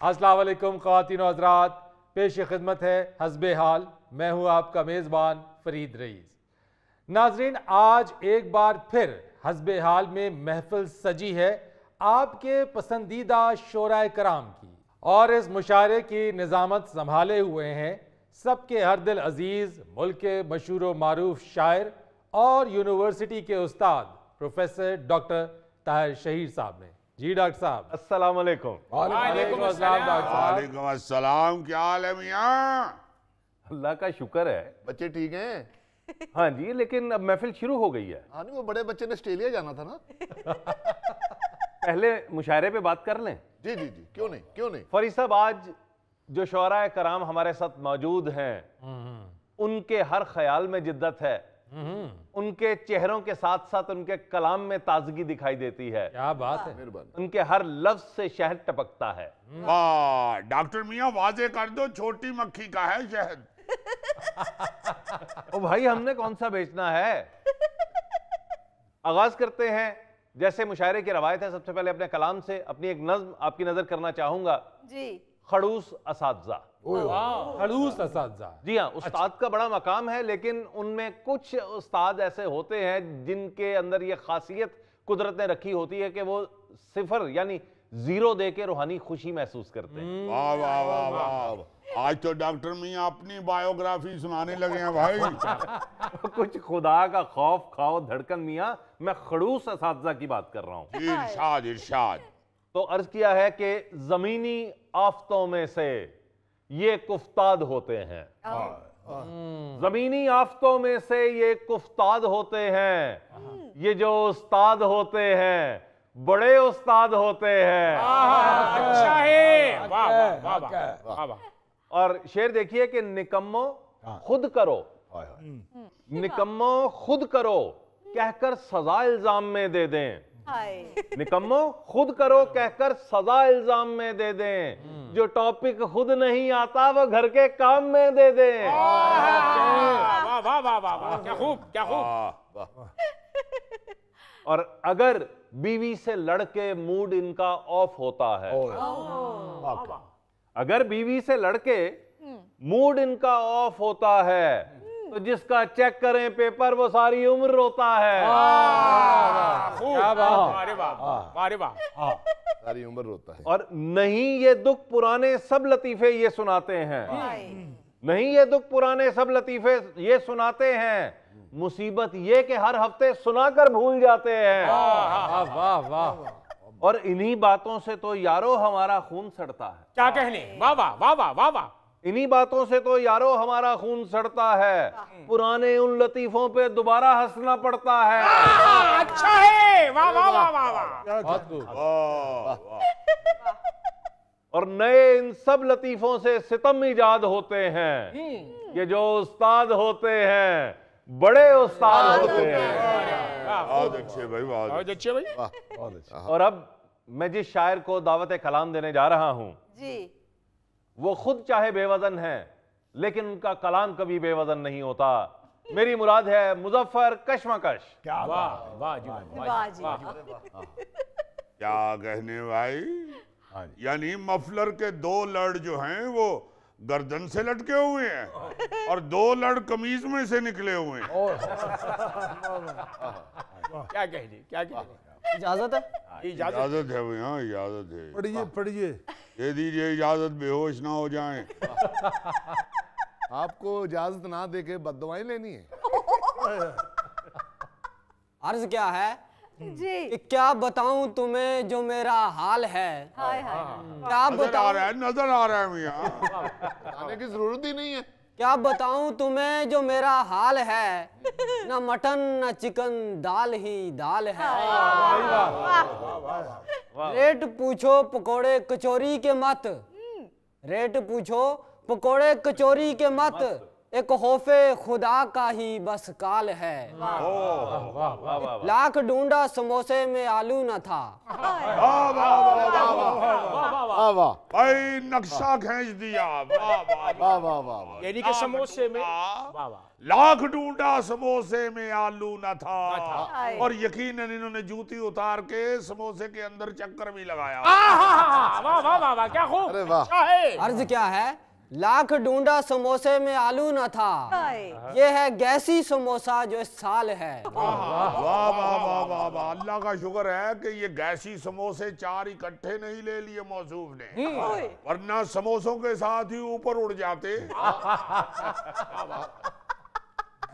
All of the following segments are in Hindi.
अस्सलाम वालेकुम ख़वातीन व हज़रात, पेश खिदमत है हस्बे हाल। मैं हूँ आपका मेज़बान फरीद रईस। नाजरीन, आज एक बार फिर हस्बे हाल में महफिल सजी है आपके पसंदीदा शोराए कराम की, और इस मुशायरे की निज़ामत संभाले हुए हैं सबके हर दिल अजीज़ मुल्क के मशहूर व मारूफ शायर और यूनिवर्सिटी के उस्ताद प्रोफेसर डॉक्टर ताहिर शहीर साहब ने। जी डॉक्टर साहब, अस्सलाम वालेकुम। वालेकुम अस्सलाम डॉक्टर साहब। वालेकुम अस्सलाम। क्या हाल है मियां? अल्लाह का शुक्र है। बच्चे ठीक हैं? हाँ जी, लेकिन अब महफिल शुरू हो गई है। हाँ नहीं, वो बड़े बच्चे ने ऑस्ट्रेलिया जाना था ना। पहले मुशायरे पे बात कर लें। जी जी जी, क्यों नहीं क्यों नहीं। फरीद साहब, आज जो शोराए कराम हमारे साथ मौजूद हैं, उनके हर ख्याल में जिद्दत है, उनके चेहरों के साथ साथ उनके कलाम में ताजगी दिखाई देती है। क्या बात है। उनके हर लफ्ज से शहद टपकता है। वाह डॉक्टर मियां, वाजे कर दो, छोटी मक्खी का है शहद। ओ भाई, हमने कौन सा बेचना है। आगाज करते हैं। जैसे मुशायरे की रवायत है, सबसे पहले अपने कलाम से अपनी एक नज्म आपकी नजर करना चाहूंगा जी। खड़ूस असातिज़ा। खड़ूस असातिज़ा। जी हाँ, उस्ताद का बड़ा मकाम है, लेकिन उनमें कुछ उस्ताद ऐसे होते हैं जिनके अंदर ये खासियत कुदरत ने रखी होती है कि वो सिफर यानी जीरो दे के रूहानी खुशी महसूस करते हैं। वाह वाह वाह वाह, आज तो डॉक्टर मियां अपनी बायोग्राफी सुनाने लगे हैं भाई। कुछ खुदा का खौफ खाओ धड़कन मियां, मैं खड़ूस असातिज़ा की बात कर रहा हूँ। इरशाद इरशाद। तो अर्ज किया है कि जमीनी आफतों में से ये कुफ्ताद होते हैं, जमीनी आफतों में से ये कुफ्ताद होते हैं, ये जो उस्ताद होते हैं बड़े उस्ताद होते हैं। अच्छा है। वाह वाह वाह वाह। और शेर देखिए कि निकम्मो खुद करो, निकम्मो खुद करो कहकर सजा इल्जाम में दे दें, निकम्मो खुद करो कहकर सजा इल्जाम में दे दें, जो टॉपिक खुद नहीं आता वो घर के काम में दे दें। वाह वाह वाह वाह, क्या खूब क्या खूब। और अगर बीवी से लड़के मूड इनका ऑफ होता है, अगर बीवी से लड़के मूड इनका ऑफ होता है, तो जिसका चेक करें पेपर वो सारी उम्र रोता है। क्या बात। अरे वाह अरे वाह, सारी उम्र रोता है। और नहीं ये दुख पुराने सब लतीफे ये सुनाते हैं, नहीं ये दुख पुराने सब लतीफे ये सुनाते हैं, मुसीबत ये कि हर हफ्ते सुनाकर भूल जाते हैं। वाह वाह। और इन्हीं बातों से तो यारो हमारा खून सड़ता है। क्या कहने। वाह वाह वाह वाह वाह वाह। इन्हीं बातों से तो यारो हमारा खून सड़ता है, पुराने उन लतीफों पे दोबारा हंसना पड़ता है। अच्छा है। वाह वाह वाह वाह वाह। बहुत खूब। और नए इन सब लतीफों से सितम इजाद होते हैं, ये जो उस्ताद होते हैं बड़े उस्ताद होते हैं। बहुत अच्छे भाई, बहुत अच्छे भाई। और अब मैं जिस शायर को दावत कलाम देने जा रहा हूं जी, वो खुद चाहे बेवजन है, लेकिन उनका कलाम कभी बेवजन नहीं होता। मेरी मुराद है मुजफ्फर कशमकश। क्या वाह वाह जी वाह जी। क्या कहने भाई। यानी मफलर के दो लड़ जो हैं वो गर्दन से लटके हुए हैं और दो लड़ कमीज में से निकले हुए हैं। क्या कहने क्या कहने। इजाजत है। इजाजत है भैया, इजाजत है। पढ़िए पढ़िए। दे दीजिए इजाजत, बेहोश ना हो जाएं। आपको इजाजत ना देके बद्दुआएं लेनी है। अर्ज क्या है जी, कि क्या बताऊं तुम्हें जो मेरा हाल है। क्या बताऊं, नजर आ रहा है मियां। आने की जरूरत ही नहीं है। क्या बताऊं तुम्हें जो मेरा हाल है, न मटन न चिकन दाल ही दाल है। रेट पूछो पकोड़े कचौरी के मत, रेट पूछो पकोड़े कचौरी के मत, एक खौफे खुदा का ही बस काल है। लाख ढूंढा समोसे में आलू न था। भाई नक्शा खींच दिया। यानी कि समोसे में लाख ढूंढा समोसे में आलू न था। और यकीनन इन्होंने जूती उतार के समोसे के अंदर चक्कर भी लगाया। वाह वाह वाह वाह, क्या खूब। अरे वाह। अर्ज क्या है? लाख ढूंढा समोसे में आलू न था, ये है गैसी समोसा जो इस साल है। वाह वाह वाह वाह वाह, अल्लाह का शुक्र है कि ये गैसी समोसे 4 इकट्ठे नहीं ले लिए मौसूफ ने, वरना समोसों के साथ ही ऊपर उड़ जाते।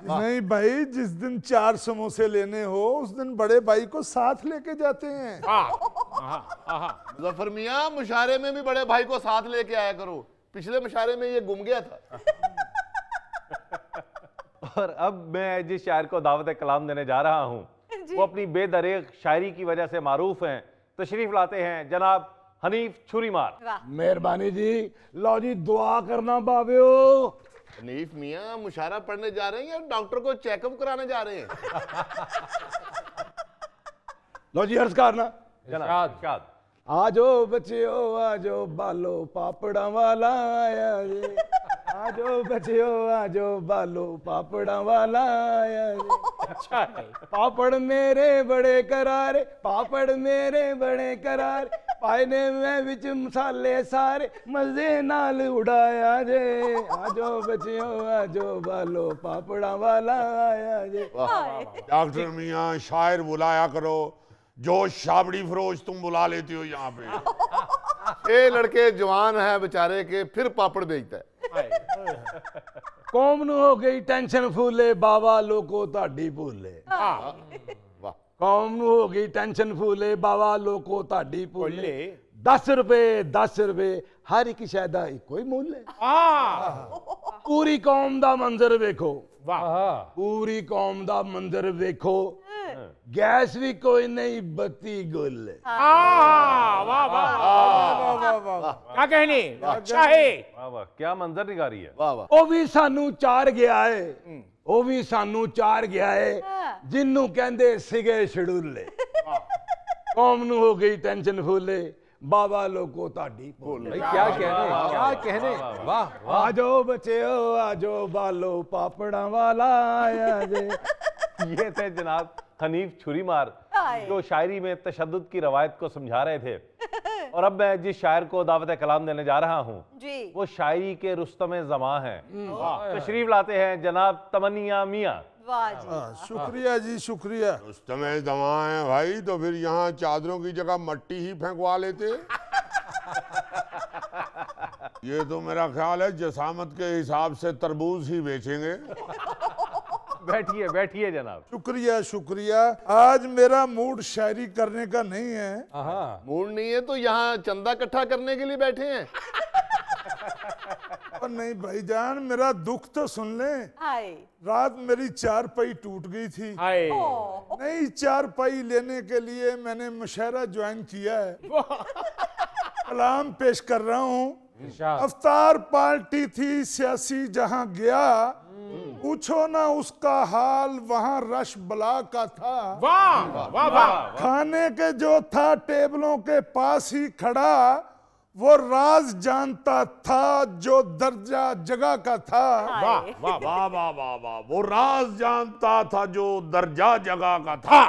नहीं भाई, जिस दिन 4 समोसे लेने हो उस दिन बड़े भाई को साथ लेके जाते हैं। मुजफ्फर मियाँ, मुशारे में भी बड़े भाई को साथ लेके आया करो। पिछले मुशारे में ये गुम गया था। और अब मैं जिस शायर को दावत कलाम देने जा रहा हूँ वो अपनी बेदरेग शायरी की वजह से मारूफ हैं। तशरीफ लाते हैं जनाब हनीफ छुरीमार। मेहरबानी जी। लो जी, दुआ करना बाबियो। हनीफ मियाँ मुशारा पढ़ने जा रहे हैं या डॉक्टर को चेकअप कराने जा रहे हैं? लो जी, अर्ज करना। जनाब आजो बच्चियो आजो बालो पापड़ा वाला आया रे। आजो बच्चियो आजो बालो पापड़ा वाला आया रे। अच्छा है। पापड़ मेरे बड़े करारे, पापड़ मेरे बड़े करारे, पायने में विच मसाले सारे, मजे नाल उड़ाया जे। आजो बच्चियो आजो बालो पापड़ा वाला आया जे। डॉक्टर मियाँ, शायर बुलाया करो। जो शाबड़ी फरोश तुम बुला लेती हो यहाँ पे। ये लड़के जवान है बेचारे के, फिर पापड़ बेचता है। कौम नू हो गई टेंशन फूले, बाबा लोको ताड़ी भूले। वाह। कौम नू हो गई टेंशन फूले, बाबा लोको ताड़ी भूले। 10 रुपए 10 रुपए हर एक शैदा इको ही मुल है। पूरी कौम दा मंजर देखो। वाह। पूरी कौम दा मंजर देखो, गैस भी कोई नहीं, बत्ती गुल। वाह वाह वाह, क्या कहने। अच्छा है। वाह वाह, क्या मंजर निगारी है। वाह वाह। ਉਹ ਵੀ ਸਾਨੂੰ ਚਾਰ ਗਿਆ ਏ, ਉਹ ਵੀ ਸਾਨੂੰ ਚਾਰ ਗਿਆ ਏ, ਜਿੰਨੂੰ ਕਹਿੰਦੇ ਸਿਗੇ ਛੜੂਲੇ। ਕੌਮ ਨੂੰ ਹੋ ਗਈ ਟੈਨਸ਼ਨ ਫੂਲੇ, बाबा लोगों ताड़ी बोल। क्या कहने। वाह। आजो बच्चो आजो बालो पापड़ा वाला आया जे। ये थे जनाब हनीफ छुरीमार जो शायरी में तशद्दुद की रवायत को समझा रहे थे। और अब मैं जिस शायर को दावत कलाम देने जा रहा हूँ वो शायरी के रुस्तम ज़मां हैं। तशरीफ लाते हैं जनाब तमन्निया मियाँ। शुक्रिया जी, शुक्रिया। रुस्तम ज़मां है भाई, तो फिर यहाँ चादरों की जगह मट्टी ही फेंकवा लेते। ये तो मेरा ख्याल है जसामत के हिसाब से तरबूज ही बेचेंगे। बैठिए बैठिए जनाब। शुक्रिया शुक्रिया। आज मेरा मूड शायरी करने का नहीं है। मूड नहीं है तो यहाँ चंदा इकट्ठा करने के लिए बैठे हैं। और नहीं भाईजान, मेरा दुख तो सुन ले। रात मेरी चारपाई टूट गई थी। नई चारपाई लेने के लिए मैंने मुशायरा ज्वाइन किया है। कलाम पेश कर रहा हूँ। अफ्तार पार्टी थी सियासी जहां गया, पूछो ना उसका हाल वहां रश बला का था। वाह वाह वाह। खाने के जो था टेबलों के पास ही खड़ा, वो राज जानता था जो दर्जा जगह का था। वाह वाह वाह वाह वाह वाह, वो राज जानता था जो दर्जा जगह का था।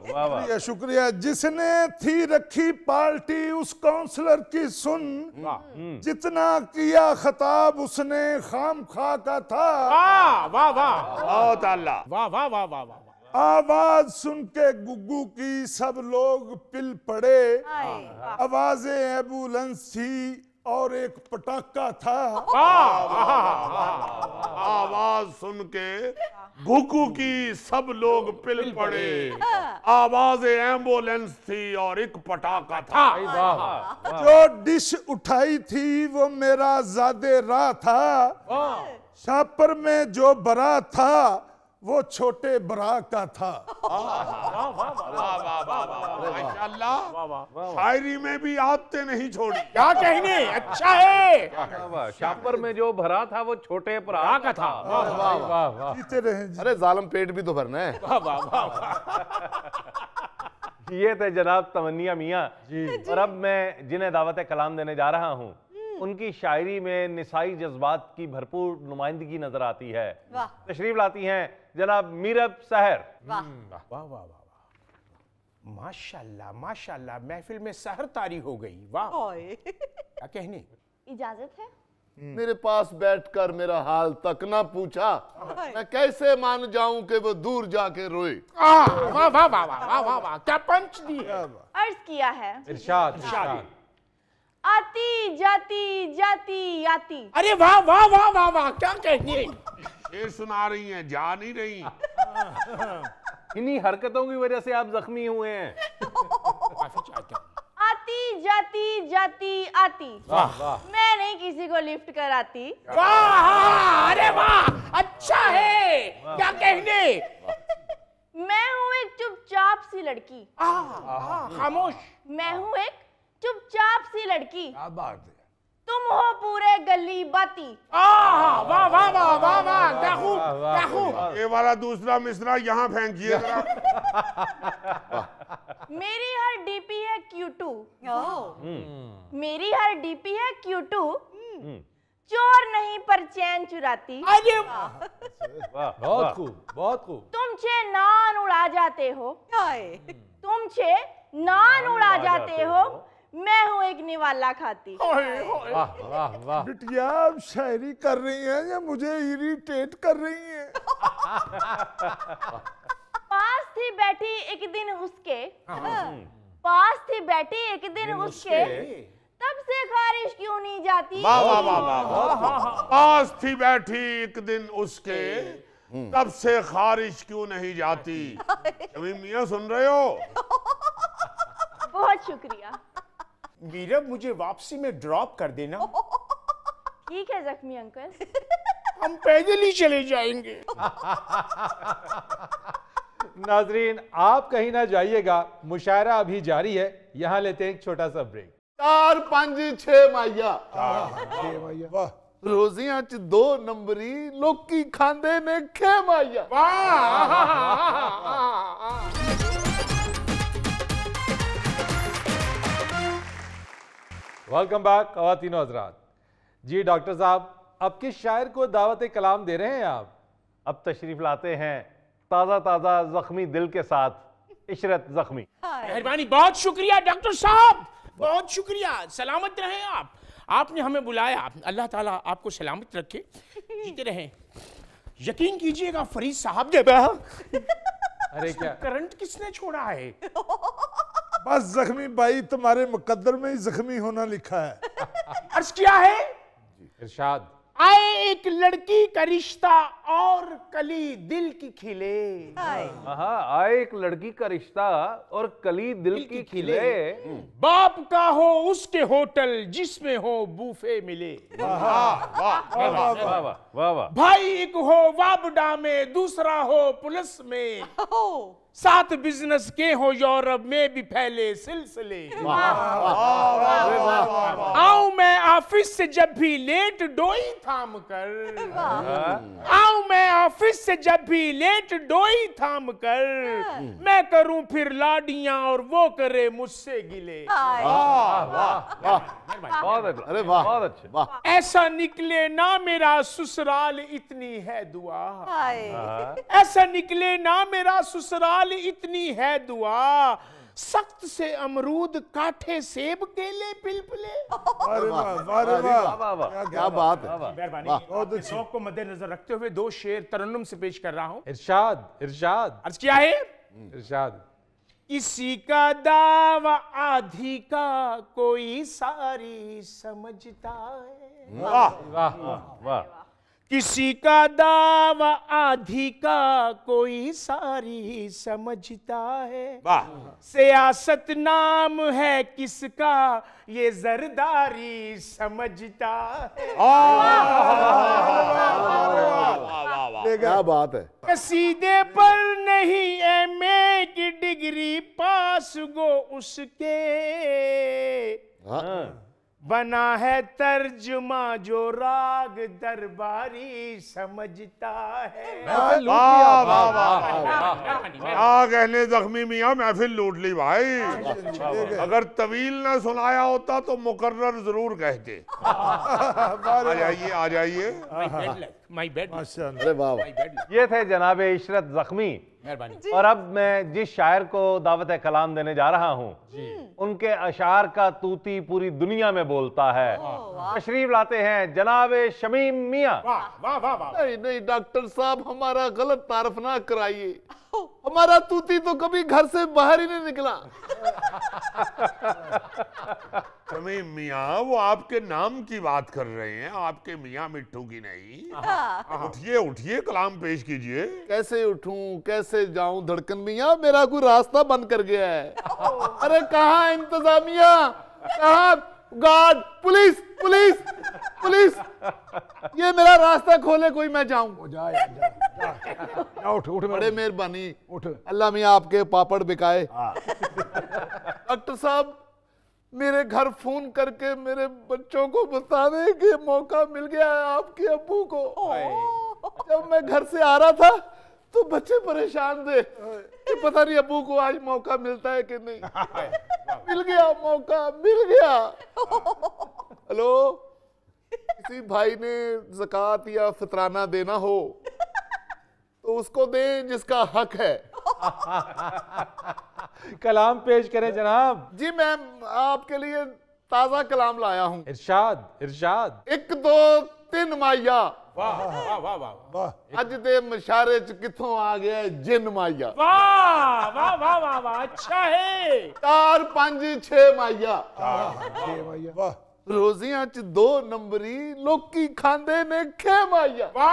शुक्रिया शुक्रिया। जिसने थी रखी पार्टी उस काउंसलर की सुन, जितना किया खताब उसने खाम खा का था। वाह वाह वाह बहुत अल्लाह। वाह वाह वाह वाह वाह। आवाज सुन के गुग्गू की सब लोग पिल पड़े, आवाजें एम्बुलेंस थी और एक पटाखा था। आवाज सुन के गुग्गू की सब लोग पिल पड़े, आवाज एम्बुलेंस थी और एक पटाखा था। जो डिश उठाई थी वो मेरा ज़ादे राह था, शापर में जो बरा था वो छोटे बरा का था। माशाल्लाह, शायरी में भी आते नहीं छोड़ी। क्या कहने, अच्छा है। शापर में जो भरा था वो छोटे भरा का था। वाह वाह, जीते रहे जी। अरे जालिम, पेट भी तो भरना है। ये थे जनाब तमन्निया मियाँ जी। और अब मैं जिन्हें दावत कलाम देने जा रहा हूँ, उनकी शायरी में निसाई जज्बात की भरपूर नुमाइंदगी नजर आती है। तशरीफ लाती हैं जनाब मीरब सहर। वाह वाह वाह वाह, माशाल्लाह माशाल्लाह, महफिल में सहर तारी हो गई। वाह, क्या कहने। इजाजत है? मेरे पास बैठकर मेरा हाल तक ना पूछा, मैं कैसे मान जाऊं कि वो दूर जाके रोए। वाह वाह वाह वाह वाह वाह वाह, क्या पंच दी है। अर्ज किया है इरशाद इरशाद। आती जाती जाती आती। अरे वाह वाह वाह वाह वाह, क्या कहने। शेर सुना रही हैं, जा नहीं रही। इन्हीं हरकतों की वजह से आप जख्मी हुए हैं। माफी चाहता हूँ। आती जाती जाती आती, वाह वाह, मैं नहीं किसी को लिफ्ट कराती। वाह, अरे वाह, अच्छा है। क्या कहने। मैं हूँ एक चुपचाप सी लड़की। खामोश। मैं हूँ एक चुपचाप सी लड़की, क्या बात है। तुम हो पूरे गली बाती। वाह वाह वाह वाह वाह, क्या खूब क्या खूब। ये वाला दूसरा मिसरा यहाँ फेंकिए जरा। मेरी हर डीपी है Q2, मेरी हर डीपी है Q2, चोर नहीं पर चैन चुराती। अरे बहुत खूब बहुत खूब। तुम छे नान उड़ा जाते हो, तुम छे नान उड़ा जाते हो, मैं हूँ एक निवाला खाती। वाह वाह वाह, बिटिया आप शायरी कर रही हैं या मुझे इरिटेट कर रही हैं? पास थी बैठी एक दिन उसके, पास थी बैठी एक दिन उसके, तब से खारिश क्यों नहीं जाती। वाह वाह वाह वाह, पास थी बैठी एक दिन उसके, तब से खारिश क्यों नहीं जाती। शमीम मियां सुन रहे हो? बहुत शुक्रिया। मीरब, मुझे वापसी में ड्रॉप कर देना। ठीक है जख्मी अंकल, हम पैदल ही चले जाएंगे। नाजरीन आप कहीं ना जाइएगा, मुशायरा अभी जारी है। यहाँ लेते हैं एक छोटा सा ब्रेक। 4 5 6 माइया वाह, रोजियां च 2 नंबरी, लोकी खांदे ने खे माइया। वेलकम बैक ख़वातीन और हज़रात। जी डॉक्टर साहब, अब किस शायर को दावत कलाम दे रहे हैं आप? अब तशरीफ लाते हैं ताज़ा ताज़ा जख्मी दिल के साथ इशरत जख्मी। मेहरबानी, बहुत शुक्रिया डॉक्टर साहब, बहुत शुक्रिया। सलामत रहें आप, आपने हमें बुलाया। अल्लाह ताला आपको सलामत रखे, जीते रहें। यकीन कीजिएगा फरीद साहब ने अरे क्या करंट किसने छोड़ा है। बस जख्मी भाई तुम्हारे मुकद्दर में ही जख्मी होना लिखा है। अर्ज क्या है। इरशाद। आए एक लड़की का रिश्ता और कली दिल की खिले। आए एक लड़की का रिश्ता और कली दिल की खिले। बाप का हो उसके होटल जिसमें हो बूफे मिले। भाई एक हो वाबडा में, दूसरा हो पुलिस में, 7 बिजनेस के हो यूरोप में भी फैले सिलसिले। आऊं मैं ऑफिस से जब भी लेट डोई थाम कर, आऊं मैं ऑफिस से जब भी लेट डोई थाम कर, मैं करूं फिर लाडियां और वो करे मुझसे गिले। अरे वाह, बहुत अच्छे। वाह। ऐसा निकले ना मेरा ससुराल इतनी है दुआ, ऐसा निकले ना मेरा ससुराल इतनी है दुआ, सख्त से अमरूद काठे सेब केले पिलपले। अरे वाह, अरे वाह, क्या बात है। मेहरबानी, शौक को मद्देनजर रखते हुए 2 शेर तरन्नुम से पेश कर रहा हूं। इरशाद इरशाद। अर्ज क्या है। इरशाद। किसी का दावा आधी का कोई सारी समझता है। वाह वाह वाह। किसी का दावा आधी का कोई सारी समझता है। वाह। सियासत नाम है किसका ये जरदारी समझता है। क्या बात है। कसीदे पर नहीं एमए की डिग्री पास गो उसके, बना है तर्जुमा जो राग दरबारी समझता है। वाह वाह वाह, कहने जख्मी मियाँ महफिल लूट ली भाई। अगर तवील ना सुनाया होता तो मुकर्रर जरूर कहते। आ जाइए आ जाइए। My bed. अरे वाह, ये थे जनाब इशरत जख्मी। और अब मैं जिस शायर को दावत कलाम देने जा रहा हूँ, उनके अशार का तूती पूरी दुनिया में बोलता है। तशरीफ लाते हैं जनाब शमीम मियाँ। नहीं नहीं डॉक्टर साहब, हमारा गलत तारफ ना कराइए। हमारा तूती तो कभी घर से बाहर ही नहीं निकला। शमीम मियाँ, वो आपके नाम की बात कर रहे हैं, आपके मियाँ मिट्ठू की नहीं। उठिए उठिए, कलाम पेश कीजिए। कैसे उठूं, कैसे जाऊं धड़कन मियाँ, मेरा कोई रास्ता बंद कर गया है। अरे कहाँ इंतजामिया, कहाँ गार्ड, पुलिस पुलिस पुलिस, ये मेरा रास्ता खोले कोई, मैं जाऊं। जा उठ उठ, बड़े मेहरबानी, उठ। अल्लाह मियाँ आपके पापड़ बिकाए। डॉक्टर साहब, मेरे घर फोन करके मेरे बच्चों को बता दें कि मौका मिल गया है आपके अब्बू को। जब मैं घर से आ रहा था तो बच्चे परेशान थे कि पता नहीं अब्बू को आज मौका मिलता है कि नहीं। मिल गया मौका, मिल गया। हेलो, किसी भाई ने ज़कात या फितराना देना हो तो उसको दें जिसका हक है। कलाम पेश करें जनाब। जी मैं आपके लिए ताजा कलाम लाया हूँ। इरशाद इरशाद। 1 2 3 माइया। वाह वाह वाह वाह। अज दे मशारे च किथों आ गया जिन माइया। वाह वाह वाह वाह वाह, अच्छा है। 4 5 6 माइया। वाह। रोजियां च 2 नंबरी लोकी खांदे ने खे माइया। वाह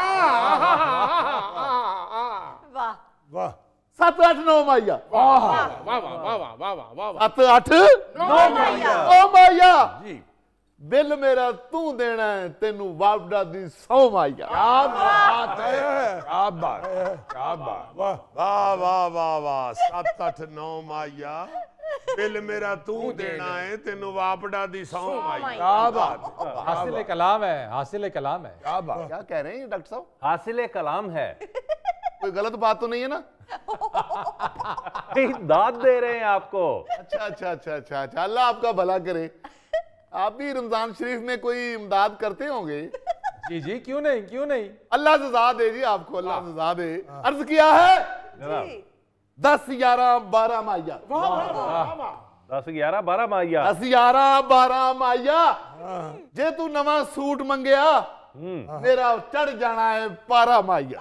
वाह वाह। 7 8 9 माइया। वाह वाह वाह वाह वाह वाह वाह। 7 8 9 माइया। बिल मेरा तू देना है, तेनू वापडा दी 100 माइया। क्या बात है, क्या बात, क्या बात। वाह वाह वाह वाह वाह। 7 8 9 माइया, बिल मेरा तू देना है, तेनू वापडा दी 100 माइया। क्या बात, हासिल कलाम है, हासिल कलाम है। क्या बात। क्या कह रहे हैं डॉक्टर साहब? हासिल कलाम है। कोई गलत बात तो नहीं है ना? दाद दे रहे हैं आपको। अच्छा अच्छा अच्छा अच्छा अच्छा, अल्लाह आपका भला करे। आप भी रमजान शरीफ में कोई इमदाद करते होंगे? जी जी, क्यों नहीं क्यों नहीं। अल्लाह सजा दे जी आपको, अल्लाह सजा दे। अर्ज किया है 10 11 12 माइया। 10 11 12 माइया। 10 11 12 माइया। जे तू नवा सूट मंगया मेरा चढ़ जाना है 12 माइया।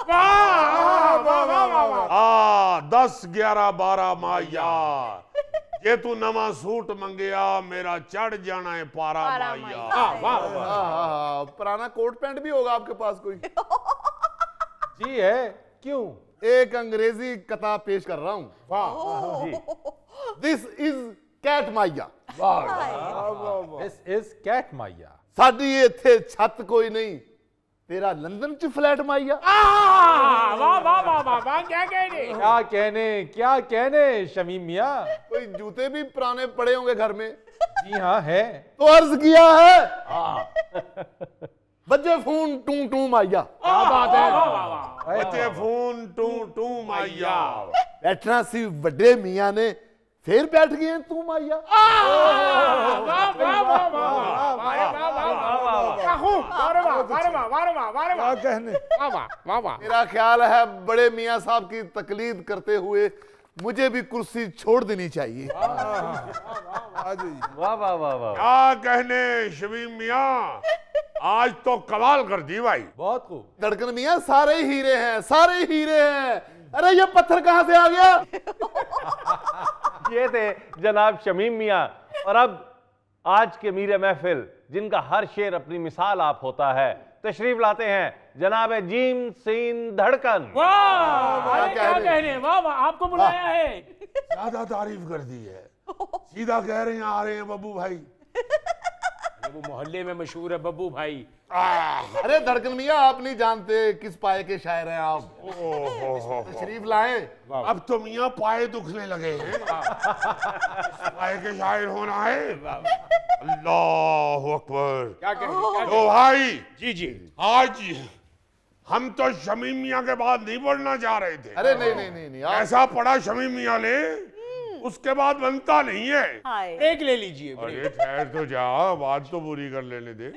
10 11 12 माइया। जे तू नवा सूट मंगया मेरा चढ़ जाना है 12 माइया। पुराना कोट पैंट भी होगा आपके पास कोई? जी है, क्यों? एक अंग्रेजी कथा पेश कर रहा हूं। दिस इज कैट माइया। दिस इज कैट माइया। साडी इत्थे छत कोई नहीं, तेरा लंदन च फ्लैट माइया। वाह वाह वाह वाह वाह, क्या कहने, क्या कहने शमीम मियाँ। कोई जूते भी पुराने पड़े होंगे घर में? जी हाँ है। तो अर्ज किया है बच्चे फोन टू टू माइया। क्या बात है। बच्चे फोन टू टू माइया। बैठना सी बड़े मियाँ ने, फिर बैठ गए तू माइया। क्या कहने। मेरा ख्याल है बड़े मियाँ साहब की तकलीद करते हुए मुझे भी कुर्सी छोड़ देनी चाहिए। वाह वाह वाह वाह। क्या कहने शमीम मियाँ, आज तो कमाल कर दी भाई। बहुत खूब। धड़कन मियाँ, सारे हीरे हैं, सारे हीरे हैं। अरे ये पत्थर कहाँ से आ गया? ये थे जनाब शमीम मियाँ। और अब आज के मीर महफिल, जिनका हर शेर अपनी मिसाल आप होता है, तशरीफ लाते हैं जनाब जीम सीन धड़कन। वाह क्या कहने, वाह वाह, आपको बुलाया है। ज्यादा तारीफ कर दी है, सीधा कह रहे हैं आ रहे हैं बब्बू भाई। वो मोहल्ले में मशहूर है बब्बू भाई। अरे धड़कन मियां, आप नहीं जानते किस पाए के शायर हैं आप। तशरीफ लाए। अब तो मियां पाए दुखने लगे हैं। पाए के शायर होना है। अल्लाह अकबर। क्या कहें? तो भाई जी जी, आज हम तो शमीम मियां के बाद नहीं बोलना चाह रहे थे। अरे नहीं, ऐसा पड़ा शमीम मियां ने, उसके बाद बनता नहीं है। ब्रेक ले लीजिए। अरे ठहर तो जा, बात तो पूरी कर लेने दे।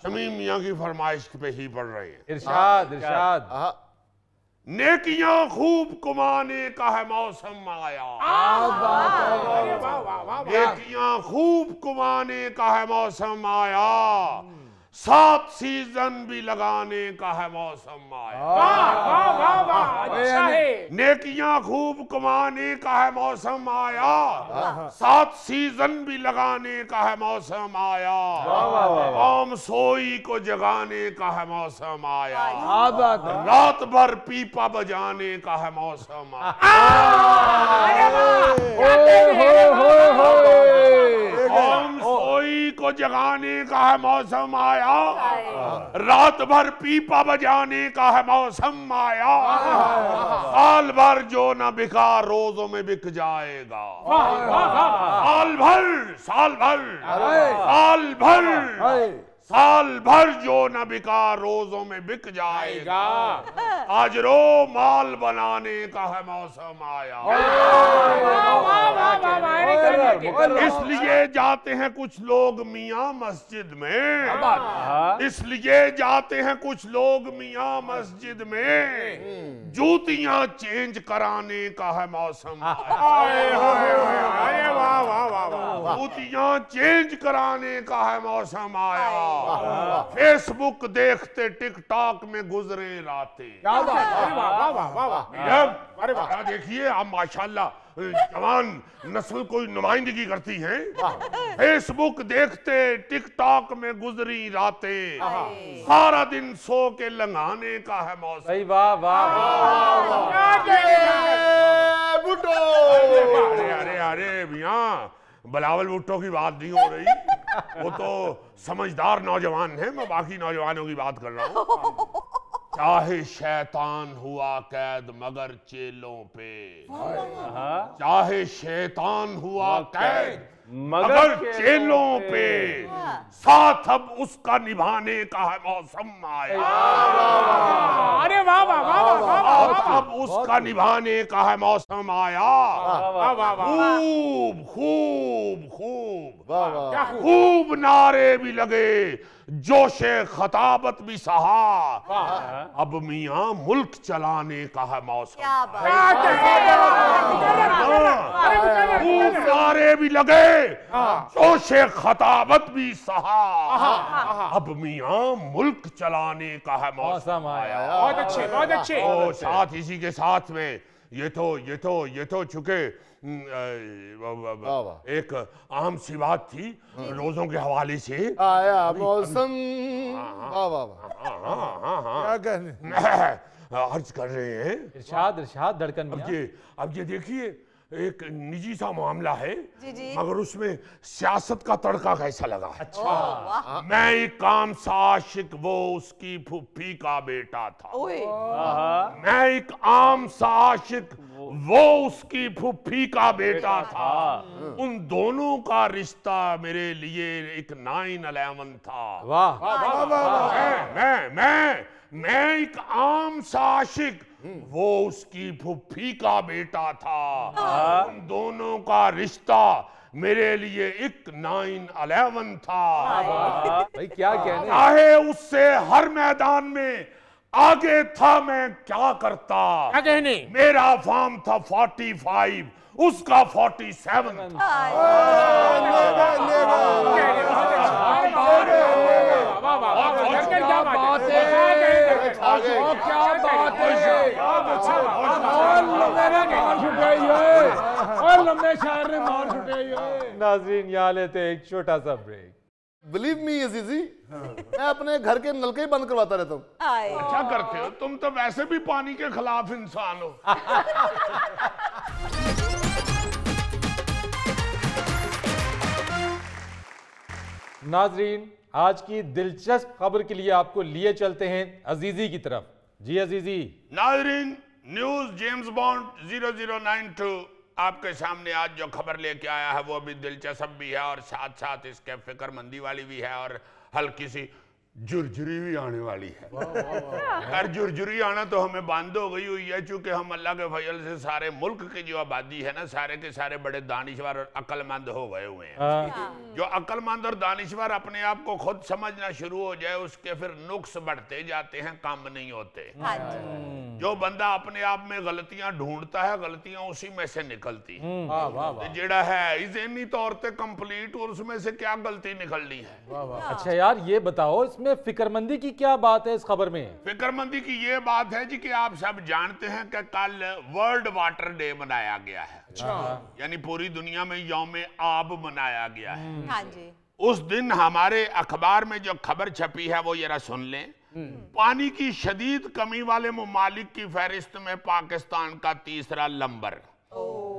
शमीम मियां की फरमाइश पे ही पढ़ रहे हैं। इरशाद इरशाद। नेकियां खूब कमाने का है मौसम आया। नेकियां खूब कमाने का है मौसम आया, 7 सीजन भी लगाने का है मौसम आया। अच्छा है। नेकियां खूब कमाने का है मौसम आया, 7 सीजन भी लगाने का है मौसम आया। कौम सोई को जगाने का है मौसम आया, रात भर पीपा बजाने का है मौसम आया। कौम सोई को जगाने का है मौसम आया, रात भर पीपा बजाने का है मौसम आया। साल भर जो न बिका रोजों में बिक जाएगा। साल भर साल भर जो न बिका रोजों में बिक जाएगा। आज रो माल बनाने का है मौसम आया। इसलिए जाते हैं कुछ लोग मियां मस्जिद में, इसलिए जाते हैं कुछ लोग मियां मस्जिद में, जूतियां चेंज कराने का है मौसम आया। जूतियां चेंज कराने का है मौसम आया। फेसबुक देखते टिकटॉक में गुजरे रातें। देखिए आप माशाल्लाह जवान नस्ल कोई नुमाइंदगी करती है। फेसबुक देखते टिकटॉक में गुजरी रातें, सारा दिन सो के लंघाने का है मौसम। सही, वाह वाह। अरे मियां, बिलावल भुट्टो की बात नहीं हो रही। वो तो समझदार नौजवान है, मैं बाकी नौजवानों की बात कर रहा हूँ। चाहे शैतान हुआ कैद मगर चेलों पे, चाहे शैतान हुआ कैद मगर चेलों पे, साथ अब उसका निभाने का है मौसम आया। अरे वाह वाह वाह। अब उसका निभाने का है मौसम आया। खूब खूब खूब खूब नारे भी लगे, जोशे खताबत भी सहा, अब मियां मुल्क चलाने का है मौसम। खूब नारे भी लगे, जोशे खताबत भी सहा, अब मियां मुल्क चलाने का है मौसम आया। बहुत अच्छे, बहुत अच्छे। और साथ इसी के साथ में ये तो चुके एक आम सी बात थी, रोजों के हवाले से आया मौसम। क्या कहने अर्ज कर रहे हैं। इरशाद इरशाद धड़कन मियां। अब ये देखिए, एक निजी सा मामला है, जी। मगर उसमें सियासत का तड़का कैसा लगा। अच्छा। मैं एक काम सा आशिक, वो उसकी फुफ्फी का बेटा था। मैं एक आम सा आशिक, वो उसकी फुफ्फी का बेटा था। उन दोनों का रिश्ता मेरे लिए एक 9/11 था। वाह। मैं एक आम सा आशिक, वो उसकी फुफ्फी का बेटा था। उन दोनों का रिश्ता मेरे लिए एक 9/11 था। भाई क्या कहने। चाहे उससे हर मैदान में आगे था, मैं क्या करता। क्या कहने। मेरा फॉर्म था 45, उसका 47 था। लंबे शायर ने मार छुटे। नाज़रीन, यहाँ लेते एक छोटा सा ब्रेक। बिलीव मी अजीजी, मैं अपने घर के नलके ही बंद करवाता रहता हूँ। अच्छा करते हो तुम, तो वैसे भी पानी के खिलाफ इंसान हो। नाजरीन, आज की दिलचस्प खबर के लिए आपको लिए चलते हैं अजीजी की तरफ। जी अजीजी। नाजरीन, न्यूज जेम्स बॉन्ड 0092 आपके सामने आज जो खबर लेके आया है वो भी दिलचस्प भी है और साथ साथ इसके फिक्रमंदी वाली भी है और हल्की सी जुरजुरी भी आने वाली है। खैर जुरजुरी आना तो हमें बंद हो गई हुई है, चूंकि हम अल्लाह के फजल से सारे मुल्क की जो आबादी है ना, सारे के सारे बड़े दानिशवर और अक्लमंद हो गए हुए हैं। जो अक्लमंद और दानिशवर अपने आप को खुद समझना शुरू हो जाए, उसके फिर नुक्स बढ़ते जाते हैं, कम नहीं होते। जो बंदा अपने आप में गलतियां ढूंढता है, गलतियां उसी में से निकलती जेड़ा है ज़हनी तौर पे कंप्लीट, और उसमें से क्या गलती निकलनी है। अच्छा यार, ये बताओ इसमें फिक्रमंदी की क्या बात है इस खबर में? फिक्रमंदी की ये बात है जी कि आप सब जानते हैं कि कल वर्ल्ड वाटर डे मनाया गया है। यानी पूरी दुनिया में यौम आब मनाया गया है। हाँ जी। उस दिन हमारे अखबार में जो खबर छपी है वो जरा सुन लें। पानी की शदीद कमी वाले मुमालिक की फहरिस्त में पाकिस्तान का तीसरा नंबर।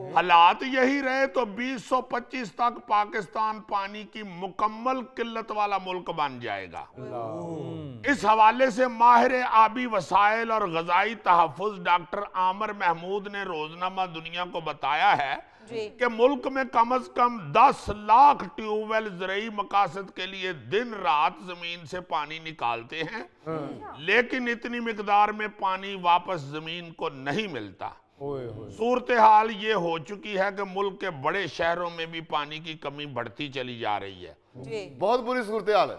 हालात यही रहे तो 2025 तक पाकिस्तान पानी की मुकम्मल किल्लत वाला मुल्क बन जाएगा। इस हवाले से माहिर आबी वसाइल और गजाई तहफ़्फ़ुज़ डॉक्टर आमिर महमूद ने रोजनामा दुनिया को बताया है कि मुल्क में कम से कम 10 लाख ट्यूबवेल ज़रूरी मकासद के लिए दिन रात जमीन से पानी निकालते हैं, लेकिन इतनी मिकदार में पानी वापस जमीन को नहीं मिलता। सूरत हाल ये हो चुकी है कि मुल्क के बड़े शहरों में भी पानी की कमी बढ़ती चली जा रही है। बहुत बुरी सूरत हाल है।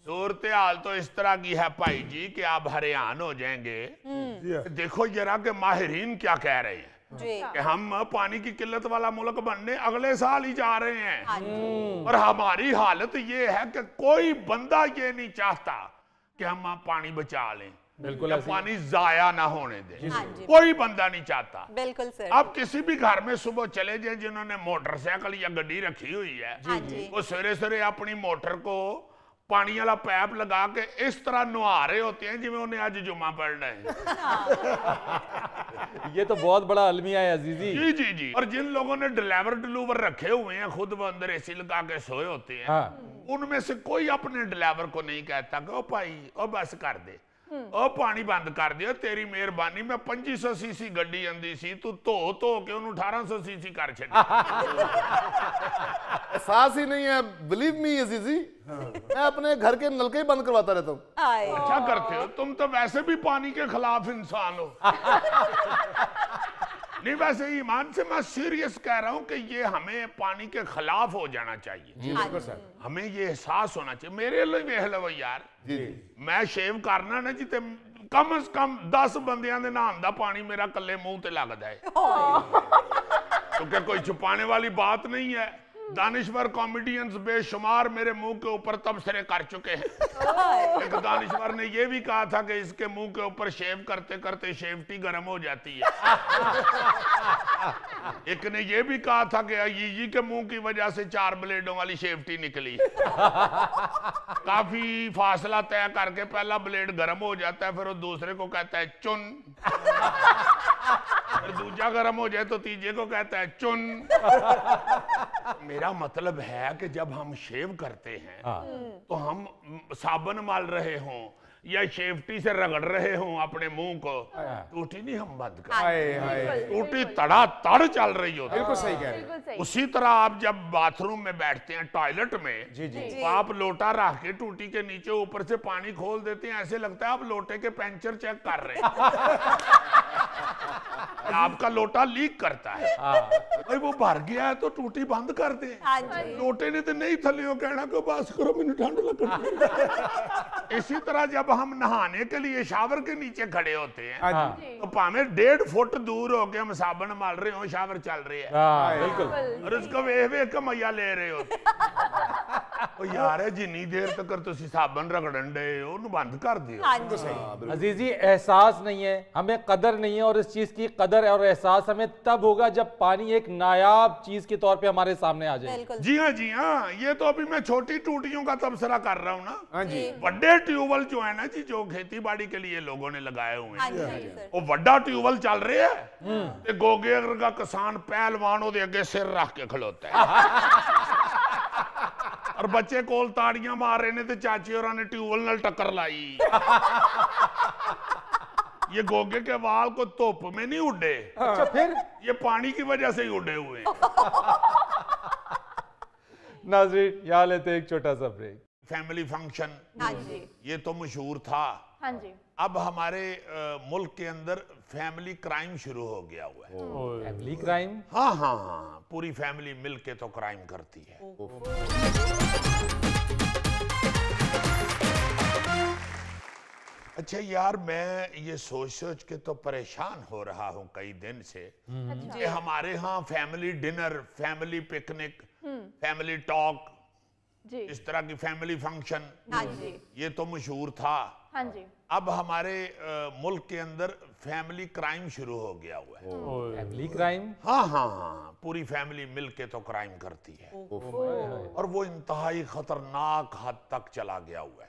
सूरत हाल तो इस तरह की है भाई जी कि आप हैरान हो जाएंगे। देखो जरा कि माहिरीन क्या कह रहे हैं कि हम पानी की किल्लत वाला मुल्क बनने अगले साल ही जा रहे हैं। और हमारी हालत ये है कि कोई बंदा ये नहीं चाहता कि हम पानी बचा लें, बिल्कुल पानी जाया ना होने दे। कोई बंदा नहीं चाहता। बिल्कुल सर। आप किसी भी घर में सुबह चले जाए जिन्होंने मोटरसाइकिल या गड्डी रखी हुई है, वो सवेरे सवेरे अपनी मोटर को पानी वाला पैप लगा के इस तरह नुहा रहे होते हैं जिਵੇਂ उन्हें आज जुम्मा पढ़ना है। ये तो बहुत बड़ा अलमिया है अजीजी। जी जी जी। और जिन लोगों ने डिलीवर रखे हुए हैं, खुद वो अंदर एसी लगा के सोए होते हैं, उनमें से कोई अपने ड्राइवर को नहीं कहता कि ओ भाई ओ बस कर दे, ओ पानी बंद कर दियो, तेरी मेहरबानी। मैं 2500 सीसी गड्डी आंदी सी, तू धो के उन्हें 1800 सीसी कर छड़ी। एहसास ही नहीं है। बिलीव मी अजीजी, मैं अपने घर के नलके ही बंद करवाता रहता हूँ। अच्छा करते हो तुम, तो वैसे भी पानी के खिलाफ इंसान हो। नहीं वैसे ईमान से मैं सीरियस कह रहा हूँ कि ये हमें पानी के खिलाफ हो जाना चाहिए। हमें ये एहसास होना चाहिए। मेरे लिए वेख लो यार, मैं शेव करना ना जी, ते कम से कम 10 बंदियां दे नहान दा पानी मेरा कल्ले मुंह ते लगदा है, क्योंकि कोई छुपाने वाली बात नहीं है। दानिश्वर कॉमेडियंस बेशुमार मेरे मुंह के ऊपर तबसरे कर चुके हैं। एक दानिश्वर ने यह भी कहा था कि इसके मुंह के ऊपर शेव करते करते शेवटी गर्म हो जाती है। एक ने यह भी कहा था कि अय्यी के मुंह की वजह से 4 ब्लेडों वाली शेवटी निकली। काफी फासला तय करके पहला ब्लेड गर्म हो जाता है, फिर वो दूसरे को कहता है चुन, फिर दूसरा गर्म हो जाए तो तीसरे को कहता है चुन। मेरा मतलब है कि जब हम शेव करते हैं तो हम साबुन माल रहे हों या शेवटी से रगड़ रहे हों अपने मुंह को, टूटी नहीं हम बंद कर, टूटी तड़ा तड़ चल रही होती। बिल्कुल सही कह रहे हैं। उसी तरह आप जब बाथरूम में बैठते हैं, टॉयलेट में, तो आप लोटा रख के टूटी के नीचे ऊपर से पानी खोल देते हैं, ऐसे लगता है आप लोटे के पंचर चेक कर रहे हैं। आपका लोटा लीक करता है, भाई वो भर गया है तो टूटी बंद कर दे। लोटे ने तो नहीं थलियों कहना को बस करो, मैंने ठंड लग। इसी तरह जब हम नहाने के लिए शावर के नीचे खड़े होते हैं तो भावे 1.5 फुट दूर होके हम साबुन माल रहे हो, शावर चल रही है, बिल्कुल, और उसको वेख के मैया ले रहे हो। यार जिन्नी देर तक तुसी साबुन रगड़न डे ओनू बंद कर दियो। अजीजी, एहसास नहीं है, हमें कदर नहीं है, और इस चीज की कदर और एहसास हमें तब होगा जब पानी एक नायाब चीज के तौर पे हमारे सामने आ जाए। जी हाँ, ये तो अभी मैं छोटी टूटियों का तबसरा कर रहा हूँ ना। बड़े ट्यूबवेल जो है ना जी, जो खेती बाड़ी के लिए लोगों ने लगाए हुए हैं, वो बड़ा ट्यूबवेल चल रहे है, गोगेर का किसान पहलवान ओदे अगे सिर रख के खड़ोता है। और बच्चे कोल ताड़ियां मार रहे ने ते चाची और ने ट्यूबवेल नाल टक्कर लाई। ये गोगे के बाल को धुप में नहीं उड़े। अच्छा, फिर ये पानी की वजह से ही उड़े हुए। नाज़रीन, यहाँ लेते एक छोटा सा ब्रेक। फैमिली फंक्शन, हाँ जी, ये तो मशहूर था। हाँ जी। अब हमारे मुल्क के अंदर फैमिली क्राइम शुरू हो गया हुआ है। Family crime? हाँ हाँ हाँ, पूरी फैमिली मिलके तो क्राइम करती है। अच्छा यार, मैं ये सोच सोच के तो परेशान हो रहा हूँ कई दिन से कि हमारे यहाँ family dinner, family picnic, family talk, इस तरह की फैमिली फंक्शन, हाँ जी, ये तो मशहूर था। हाँ जी। अब हमारे मुल्क के अंदर फैमिली क्राइम शुरू हो गया हुआ है। Family crime? हाँ हाँ हाँ, पूरी फैमिली मिलके तो क्राइम करती है और वो इंतहाई खतरनाक हद तक चला गया हुआ है।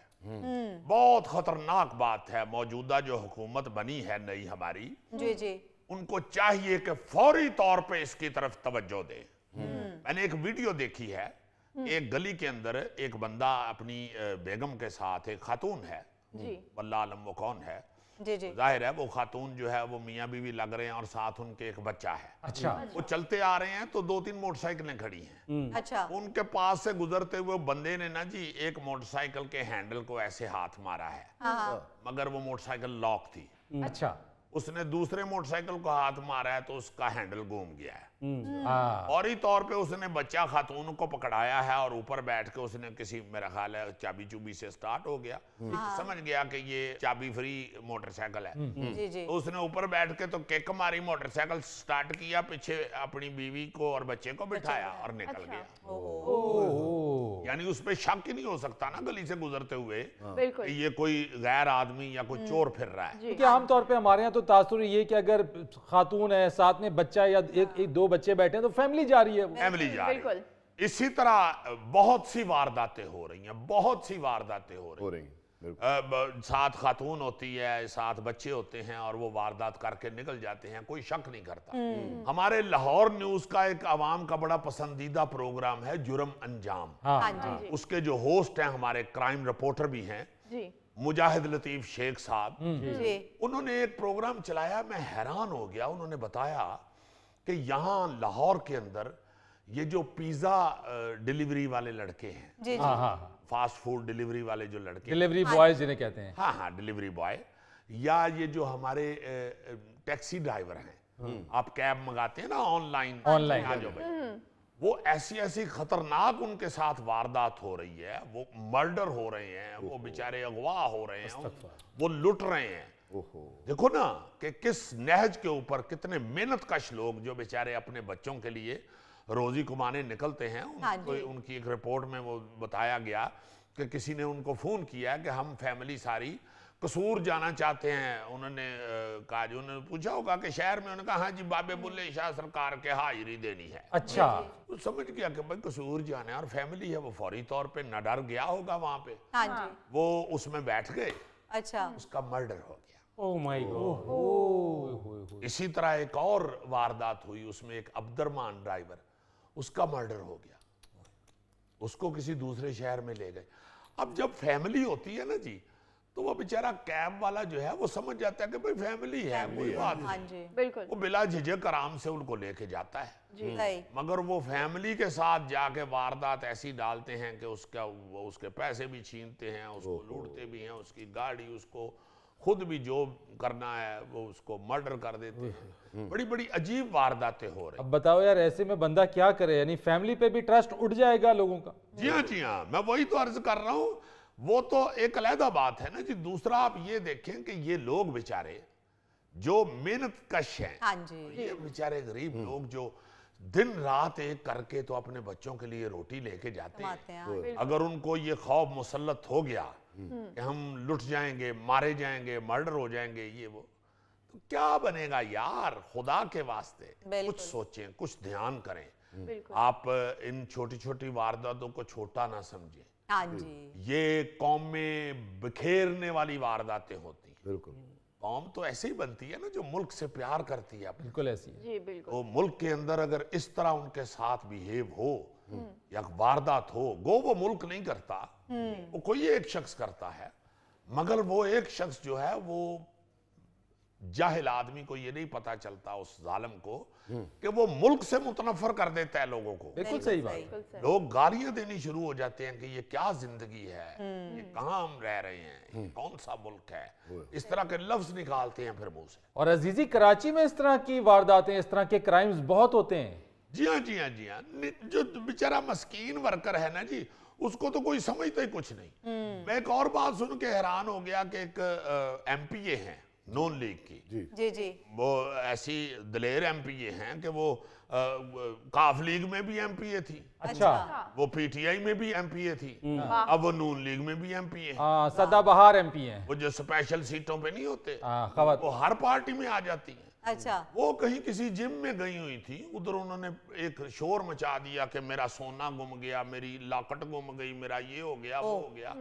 बहुत खतरनाक बात है। मौजूदा जो हुकूमत बनी है नई हमारी, जी जी, उनको चाहिए कि फौरी तौर पे इसकी तरफ तवज्जो दे। मैंने एक वीडियो देखी है, एक गली के अंदर एक बंदा अपनी बेगम के साथ, एक खातून है, वल्लाह आलम वो कौन है, जी जी, जाहिर है वो खातून जो है वो मियाँ बीवी लग रहे हैं और साथ उनके एक बच्चा है। अच्छा। वो चलते आ रहे हैं तो 2-3 मोटरसाइकिलें खड़ी हैं। अच्छा। उनके पास से गुजरते हुए बंदे ने ना जी एक मोटरसाइकिल के हैंडल को ऐसे हाथ मारा है, मगर वो मोटरसाइकिल लॉक थी। अच्छा। उसने दूसरे मोटरसाइकिल को हाथ मारा है तो उसका हैंडल घूम गया है। फौरी तौर पे उसने बच्चा खातून को पकड़ाया है और ऊपर बैठ के उसने किसी, मेरा ख्याल है चाबी चुबी से स्टार्ट हो गया, समझ गया कि ये चाबी फ्री मोटरसाइकिल है। जी जी, तो उसने ऊपर बैठ के तो किक मारी, मोटरसाइकिल स्टार्ट किया, पीछे अपनी बीवी को और बच्चे को बिठाया और निकल गया। यानी उस पे शक ही नहीं हो सकता ना गली से गुजरते हुए कि ये कोई गैर आदमी या कोई चोर फिर रहा है। क्योंकि आमतौर पे हमारे यहाँ तो तासुर ये कि अगर खातून है साथ में बच्चा या एक दो बच्चे बैठे हैं तो फैमिली जा रही है, फैमिली जा रही है। इसी तरह बहुत सी वारदातें हो रही हैं, बहुत सी वारदातें हो रही हैं। साथ खातून होती है, साथ बच्चे होते हैं और वो वारदात करके निकल जाते हैं, कोई शक नहीं करता। हमारे लाहौर न्यूज का एक आवाम का बड़ा पसंदीदा प्रोग्राम है जुर्म अंजाम। उसके जो होस्ट हैं हमारे क्राइम रिपोर्टर भी हैं, मुजाहिद लतीफ शेख साहब, उन्होंने एक प्रोग्राम चलाया, मैं हैरान हो गया। उन्होंने बताया कि यहाँ लाहौर के अंदर ये जो पिज्जा डिलीवरी वाले लड़के हैं, फास्ट फूड डिलीवरी वाले जो लड़के, डिलीवरी बॉय जिन्हें कहते हैं, हाँ हाँ डिलीवरी बॉय, या ये जो हमारे टैक्सी ड्राइवर हैं, आप कैब मंगाते हैं ना ऑनलाइन, वो ऐसी ऐसी खतरनाक उनके साथ वारदात हो रही है, वो मर्डर हो रहे हैं, वो बेचारे अगवा हो रहे हैं, वो लुट रहे हैं। देखो ना कि किस नहज के ऊपर कितने मेहनत कश लोग जो बेचारे अपने बच्चों के लिए रोजी कमाने निकलते हैं। उनकी एक रिपोर्ट में वो बताया गया कि किसी ने उनको फोन किया कि हम फैमिली सारी कसूर जाना चाहते हैं। उन्होंने कहा, जो उन्होंने पूछा होगा कि शहर में, उन्होंने कहा हाँ जी बाबे बुल्ले शाह सरकार के हाजिरी देनी है। अच्छा। तो समझ गया कि भाई कसूर जाना है और फैमिली है, वो फौरी तौर पे न डर गया होगा वहां पे, वो उसमें बैठ गए। अच्छा। उसका मर्डर हो गया। Oh my God. इसी तरह एक और वारदात हुई, उसमें एक अब्दुर्रहमान ड्राइवर, उसका मर्डर हो गया, उसको किसी दूसरे शहर में ले गए। अब जब फैमिली होती है ना जी, तो वो बेचारा कैब वाला जो है वो समझ जाता है कि भाई फैमिली है, कोई बात नहीं, बिल्कुल, वो बिला झिझक आराम से उनको लेके जाता है। मगर वो फैमिली के साथ जाके वारदात ऐसी डालते हैं कि वो उसके पैसे भी छीनते हैं, उसको लूटते भी हैं, उसकी गाड़ी, उसको खुद भी जो करना है वो उसको मर्डर कर देते हैं। बड़ी बड़ी अजीब वारदातें हो रही। अब बताओ यार, ऐसे में बंदा क्या करे? यानी फैमिली पे भी ट्रस्ट उठ जाएगा लोगों का। जी हाँ, मैं वही तो अर्ज कर रहा हूँ। वो तो एक अलहदा बात है ना जी। दूसरा आप ये देखें कि ये लोग बेचारे जो मेहनत कश हैं, ये बेचारे गरीब लोग जो दिन रात एक करके तो अपने बच्चों के लिए रोटी लेके जाते हैं। अगर उनको ये खौफ मुसल्लत हो गया कि हम लुट जाएंगे, मारे जाएंगे, मर्डर हो जाएंगे, ये वो, तो क्या बनेगा यार? खुदा के वास्ते कुछ सोचें, कुछ ध्यान करें। आप इन छोटी छोटी वारदातों को छोटा ना समझें। ये कौम में बिखेरने वाली वारदातें होती हैं। बिल्कुल। कौम तो ऐसे ही बनती है ना जो मुल्क से प्यार करती है। बिल्कुल ऐसी है जी बिल्कुल। तो मुल्क के अंदर अगर इस तरह उनके साथ बिहेव हो या वारदात हो, वो मुल्क नहीं करता, वो कोई एक शख्स करता है, मगर वो एक शख्स जो है वो जाहिल आदमी को ये नहीं पता चलता उस जालिम को कि वो मुल्क से मुतनफर कर देता है लोगों को। बिल्कुल सही बात। लोग गालियां देनी शुरू हो जाते हैं कि ये क्या जिंदगी है, ये कहाँ हम रह रहे हैं, ये कौन सा मुल्क है, इस तरह के लफ्ज निकालते हैं फिर मुंह से। और अजीजी, कराची में इस तरह की वारदातें, इस तरह के क्राइम्स बहुत होते हैं। जी हाँ, जी हाँ, जी हाँ। जो बेचारा मस्कीन वर्कर है ना जी, उसको तो कोई समझता ही कुछ नहीं। मैं एक और बात सुन के हैरान हो गया कि एक एमपीए हैं नून लीग की, जी जी, वो ऐसी दलेर एमपीए हैं कि वो काफ लीग में भी एमपीए थी, अच्छा, वो पीटीआई में भी एमपीए थी, अब वो नून लीग में भी एमपीए हैं। सदाबहार एमपी हैं वो जो स्पेशल सीटों पे नहीं होते, खवातीन, वो हर पार्टी में आ जाती हैं। अच्छा, वो कहीं किसी जिम में गई हुई थी, उधर उन्होंने एक शोर मचा दिया कि मेरा सोना गुम गया, मेरी लॉकेट गुम गई, मेरा ये हो गया, वो हो गया।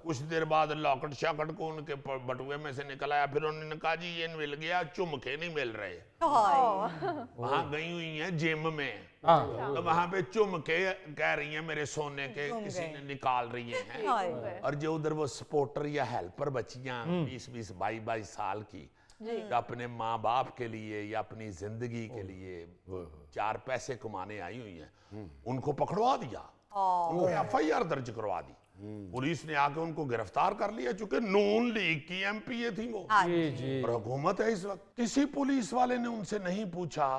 कुछ देर बाद लॉकेट शाकेट को उनके बटुए में से निकल आया, फिर उन्होंने कहा जी ये मिल गया, चुमके नहीं मिल रहे। वहां गई हुई है जिम में, तो वहां पे चुमके कह रही हैं मेरे सोने के किसी ने निकाल रही हैं। और जो उधर वो सपोर्टर या हेल्पर बच्चियां 20-20, 22-22 साल की, जो अपने माँ बाप के लिए या अपनी जिंदगी के लिए 4 पैसे कमाने आई हुई हैं, उनको पकड़वा दिया, उनको एफआईआर दर्ज करवा दी। पुलिस ने आके उनको गिरफ्तार कर लिया, चूंकि नून लीग की एमपीए थी वो और हुकूमत है इस वक्त। किसी पुलिस वाले ने उनसे नहीं पूछा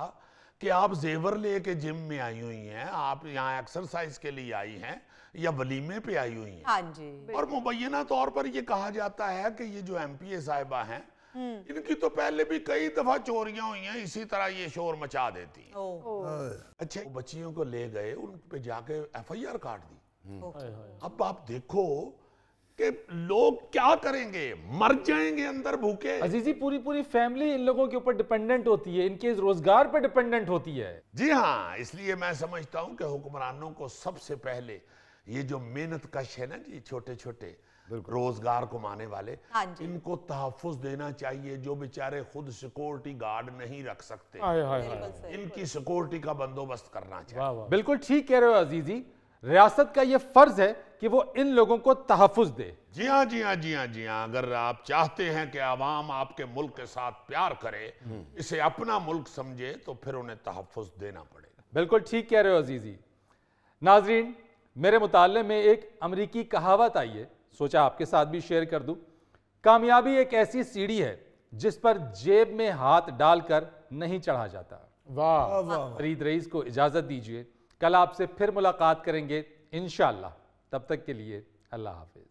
कि आप जेवर लेके जिम में आई हुई हैं, आप यहाँ एक्सरसाइज के लिए आई हैं या वलीमे पे आई हुई हैं। हाँ जी। और मुबैना तौर पर ये कहा जाता है कि ये जो एमपीए साहिबा हैं, इनकी तो पहले भी कई दफा चोरियां हुई हैं, इसी तरह ये शोर मचा देती हैं। अच्छा, बच्चियों को ले गए, उन पे जाके एफआईआर काट दी। अब आप देखो कि लोग क्या करेंगे, मर जाएंगे अंदर भूखे। अजीजी, पूरी फैमिली इन लोगों के ऊपर डिपेंडेंट होती है, इनके रोजगार पर डिपेंडेंट होती है। जी हाँ, इसलिए मैं समझता हूं कि हुक्मरानों को सबसे पहले ये जो मेहनत कश है ना जी, छोटे छोटे रोजगार कमाने वाले, इनको तहफ्फुज देना चाहिए। जो बेचारे खुद सिक्योरिटी गार्ड नहीं रख सकते, इनकी सिक्योरिटी का बंदोबस्त करना चाहिए। बिल्कुल ठीक कह रहे हो अजीजी, रियासत का ये फर्ज है कि वो इन लोगों को तहफ्फुज दे। जी हाँ, जी हाँ, जी हाँ, जी हाँ। अगर आप चाहते हैं कि आवाम आपके मुल्क के साथ प्यार करे, इसे अपना मुल्क समझे, तो फिर उन्हें तहफ्फुज देना पड़ेगा। बिल्कुल ठीक कह रहे हो अजीजी। नाजरीन, मेरे मुताले में एक अमरीकी कहावत आई है, सोचा आपके साथ भी शेयर कर दूं। कामयाबी एक ऐसी सीढ़ी है जिस पर जेब में हाथ डालकर नहीं चढ़ा जाता। वाह। फरीद रईस को इजाजत दीजिए, कल आपसे फिर मुलाकात करेंगे इंशाअल्लाह। तब तक के लिए अल्लाह हाफिज।